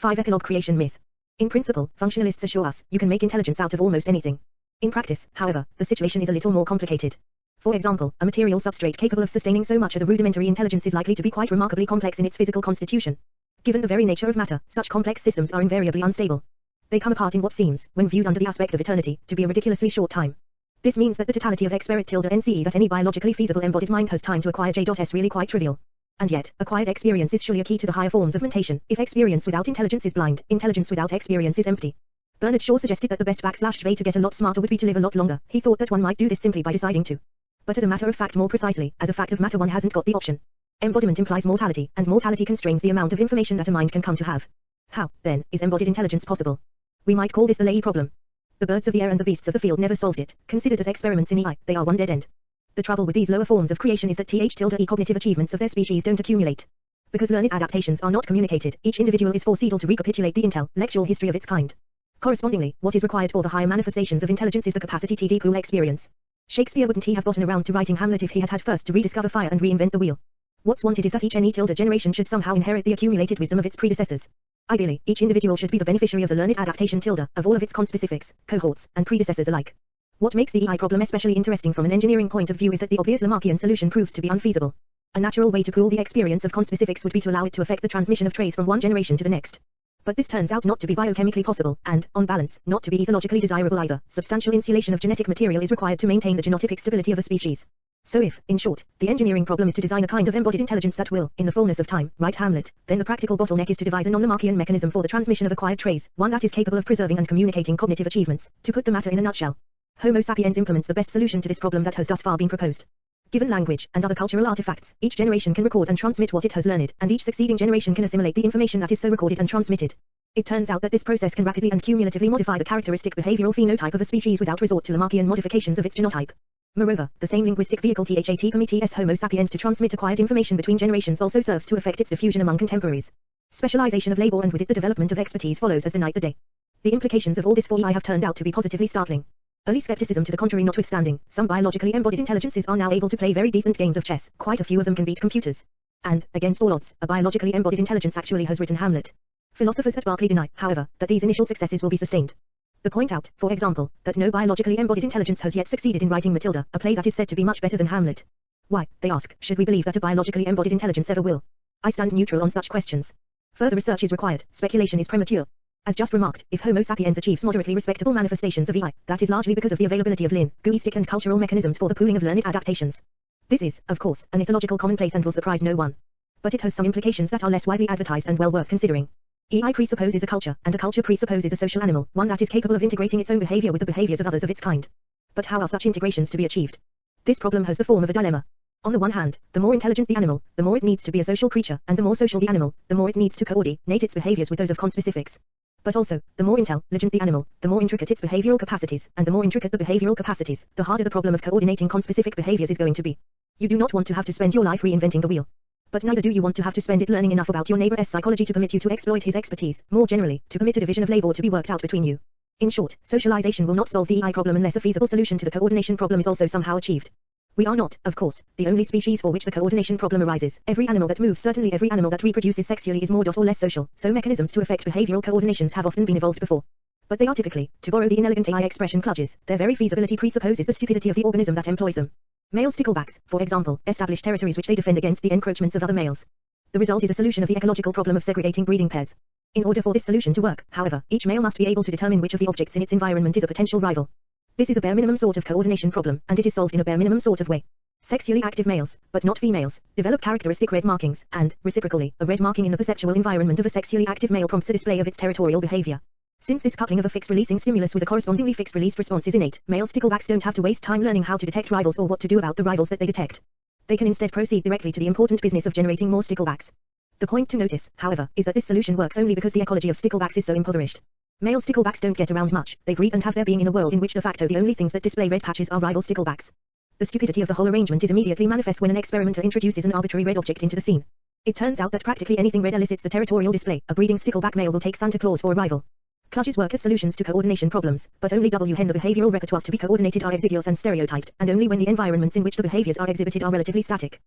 5. Epilogue creation myth. In principle, functionalists assure us, you can make intelligence out of almost anything. In practice, however, the situation is a little more complicated. For example, a material substrate capable of sustaining so much as a rudimentary intelligence is likely to be quite remarkably complex in its physical constitution. Given the very nature of matter, such complex systems are invariably unstable. They come apart in what seems, when viewed under the aspect of eternity, to be a ridiculously short time. This means that the totality of (nce) that any biologically feasible embodied mind has time to acquire J.S really quite trivial. And yet, acquired experience is surely a key to the higher forms of mentation. If experience without intelligence is blind, intelligence without experience is empty. Bernard Shaw suggested that the best way to get a lot smarter would be to live a lot longer. He thought that one might do this simply by deciding to. But as a matter of fact, more precisely, as a fact of matter, one hasn't got the option. Embodiment implies mortality, and mortality constrains the amount of information that a mind can come to have. How, then, is embodied intelligence possible? We might call this the Leahy problem. The birds of the air and the beasts of the field never solved it. Considered as experiments in AI, they are one dead end. The trouble with these lower forms of creation is that cognitive achievements of their species don't accumulate. Because learned adaptations are not communicated, each individual is forced to recapitulate the intellectual history of its kind. Correspondingly, what is required for the higher manifestations of intelligence is the capacity to pool experience. Shakespeare wouldn't he have gotten around to writing Hamlet if he had first to rediscover fire and reinvent the wheel? What's wanted is that each generation should somehow inherit the accumulated wisdom of its predecessors. Ideally, each individual should be the beneficiary of the learned adaptation of all of its conspecifics, cohorts, and predecessors alike. What makes the EI problem especially interesting from an engineering point of view is that the obvious Lamarckian solution proves to be unfeasible. A natural way to pool the experience of conspecifics would be to allow it to affect the transmission of traits from one generation to the next. But this turns out not to be biochemically possible, and, on balance, not to be ethologically desirable either. Substantial insulation of genetic material is required to maintain the genotypic stability of a species. So if, in short, the engineering problem is to design a kind of embodied intelligence that will, in the fullness of time, write Hamlet, then the practical bottleneck is to devise a non-Lamarckian mechanism for the transmission of acquired traits, one that is capable of preserving and communicating cognitive achievements. To put the matter in a nutshell, Homo sapiens implements the best solution to this problem that has thus far been proposed. Given language and other cultural artifacts, each generation can record and transmit what it has learned, and each succeeding generation can assimilate the information that is so recorded and transmitted. It turns out that this process can rapidly and cumulatively modify the characteristic behavioral phenotype of a species without resort to Lamarckian modifications of its genotype. Moreover, the same linguistic vehicle THAT permits Homo sapiens to transmit acquired information between generations also serves to affect its diffusion among contemporaries. Specialization of labor and with it the development of expertise follows as the night the day. The implications of all this for AI have turned out to be positively startling. Early skepticism to the contrary notwithstanding, some biologically embodied intelligences are now able to play very decent games of chess. Quite a few of them can beat computers. And, against all odds, a biologically embodied intelligence actually has written Hamlet. Philosophers at Berkeley deny, however, that these initial successes will be sustained. They point out, for example, that no biologically embodied intelligence has yet succeeded in writing Matilda, a play that is said to be much better than Hamlet. Why, they ask, should we believe that a biologically embodied intelligence ever will? I stand neutral on such questions. Further research is required, speculation is premature. As just remarked, if Homo sapiens achieves moderately respectable manifestations of EI, that is largely because of the availability of linguistic and cultural mechanisms for the pooling of learned adaptations. This is, of course, an ethological commonplace and will surprise no one. But it has some implications that are less widely advertised and well worth considering. EI presupposes a culture, and a culture presupposes a social animal, one that is capable of integrating its own behavior with the behaviors of others of its kind. But how are such integrations to be achieved? This problem has the form of a dilemma. On the one hand, the more intelligent the animal, the more it needs to be a social creature, and the more social the animal, the more it needs to coordinate its behaviors with those of conspecifics. But also, the more intelligent the animal, the more intricate its behavioral capacities, and the more intricate the behavioral capacities, the harder the problem of coordinating conspecific behaviors is going to be. You do not want to have to spend your life reinventing the wheel. But neither do you want to have to spend it learning enough about your neighbor's psychology to permit you to exploit his expertise, more generally, to permit a division of labor to be worked out between you. In short, socialization will not solve the EI problem unless a feasible solution to the coordination problem is also somehow achieved. We are not, of course, the only species for which the coordination problem arises. Every animal that moves, certainly every animal that reproduces sexually is more or less social, so mechanisms to affect behavioral coordinations have often been evolved before. But they are typically, to borrow the inelegant AI expression cludges, their very feasibility presupposes the stupidity of the organism that employs them. Male sticklebacks, for example, establish territories which they defend against the encroachments of other males. The result is a solution of the ecological problem of segregating breeding pairs. In order for this solution to work, however, each male must be able to determine which of the objects in its environment is a potential rival. This is a bare minimum sort of coordination problem, and it is solved in a bare minimum sort of way. Sexually active males, but not females, develop characteristic red markings, and, reciprocally, a red marking in the perceptual environment of a sexually active male prompts a display of its territorial behavior. Since this coupling of a fixed releasing stimulus with a correspondingly fixed released response is innate, male sticklebacks don't have to waste time learning how to detect rivals or what to do about the rivals that they detect. They can instead proceed directly to the important business of generating more sticklebacks. The point to notice, however, is that this solution works only because the ecology of sticklebacks is so impoverished. Male sticklebacks don't get around much, they breed and have their being in a world in which de facto the only things that display red patches are rival sticklebacks. The stupidity of the whole arrangement is immediately manifest when an experimenter introduces an arbitrary red object into the scene. It turns out that practically anything red elicits the territorial display. A breeding stickleback male will take Santa Claus for a rival. Clutches work as solutions to coordination problems, but only when the behavioral repertoires to be coordinated are exiguous and stereotyped, and only when the environments in which the behaviors are exhibited are relatively static.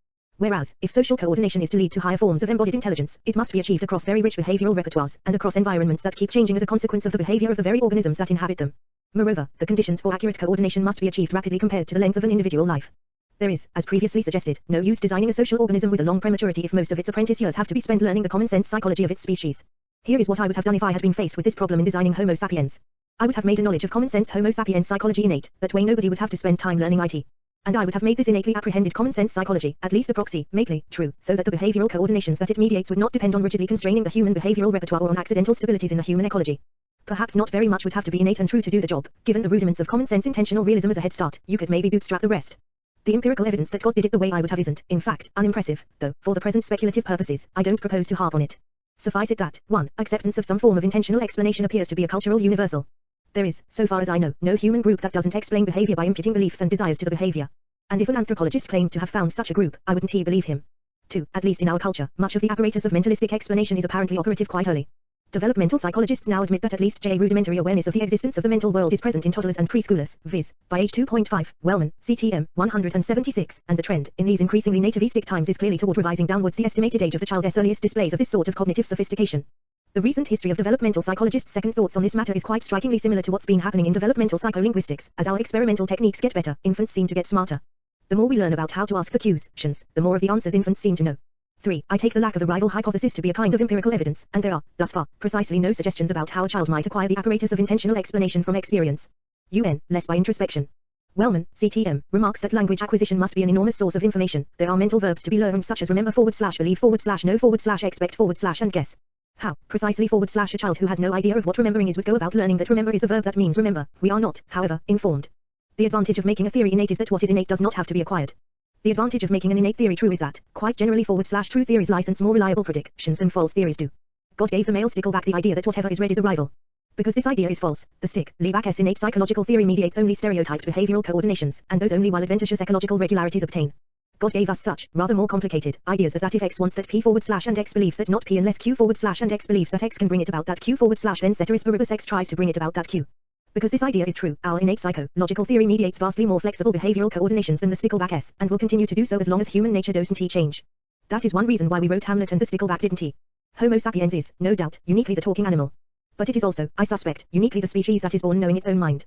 Whereas, if social coordination is to lead to higher forms of embodied intelligence, it must be achieved across very rich behavioral repertoires, and across environments that keep changing as a consequence of the behavior of the very organisms that inhabit them. Moreover, the conditions for accurate coordination must be achieved rapidly compared to the length of an individual life. There is, as previously suggested, no use designing a social organism with a long prematurity if most of its apprentice years have to be spent learning the common sense psychology of its species. Here is what I would have done if I had been faced with this problem in designing Homo sapiens. I would have made a knowledge of common sense Homo sapiens psychology innate, that way nobody would have to spend time learning IT. And I would have made this innately apprehended common sense psychology, at least approximately, true, so that the behavioral coordinations that it mediates would not depend on rigidly constraining the human behavioral repertoire or on accidental stabilities in the human ecology. Perhaps not very much would have to be innate and true to do the job. Given the rudiments of common sense intentional realism as a head start, you could maybe bootstrap the rest. The empirical evidence that God did it the way I would have isn't, in fact, unimpressive, though, for the present speculative purposes, I don't propose to harp on it. Suffice it that, 1. Acceptance of some form of intentional explanation appears to be a cultural universal. There is, so far as I know, no human group that doesn't explain behavior by imputing beliefs and desires to the behavior. And if an anthropologist claimed to have found such a group, I wouldn't believe him. 2. At least in our culture, much of the apparatus of mentalistic explanation is apparently operative quite early. Developmental psychologists now admit that at least rudimentary awareness of the existence of the mental world is present in toddlers and preschoolers, viz., by age 2.5, Wellman, CTM, 176, and the trend, in these increasingly nativistic times is clearly toward revising downwards the estimated age of the child's earliest displays of this sort of cognitive sophistication. The recent history of developmental psychologists' second thoughts on this matter is quite strikingly similar to what's been happening in developmental psycholinguistics. As our experimental techniques get better, infants seem to get smarter. The more we learn about how to ask the questions, the more of the answers infants seem to know. 3. I take the lack of a rival hypothesis to be a kind of empirical evidence, and there are, thus far, precisely no suggestions about how a child might acquire the apparatus of intentional explanation from experience. Less by introspection. Wellman, CTM, remarks that language acquisition must be an enormous source of information. There are mental verbs to be learned such as remember /believe /know /expect / and guess. How, precisely / a child who had no idea of what remembering is would go about learning that remember is the verb that means remember. We are not, however, informed. The advantage of making a theory innate is that what is innate does not have to be acquired. The advantage of making an innate theory true is that, quite generally / true theories license more reliable predictions than false theories do. God gave the male stickleback the idea that whatever is red is a rival. Because this idea is false, the stickleback's innate psychological theory mediates only stereotyped behavioral coordinations, and those only while adventitious ecological regularities obtain. God gave us such, rather more complicated, ideas as that if X wants that P / and X believes that not P unless Q / and X believes that X can bring it about that Q / then ceteris paribus X tries to bring it about that Q. Because this idea is true, our innate psychological theory mediates vastly more flexible behavioral coordinations than the stickleback's, and will continue to do so as long as human nature doesn't change. That is one reason why we wrote Hamlet and the stickleback didn't. Homo sapiens is, no doubt, uniquely the talking animal. But it is also, I suspect, uniquely the species that is born knowing its own mind.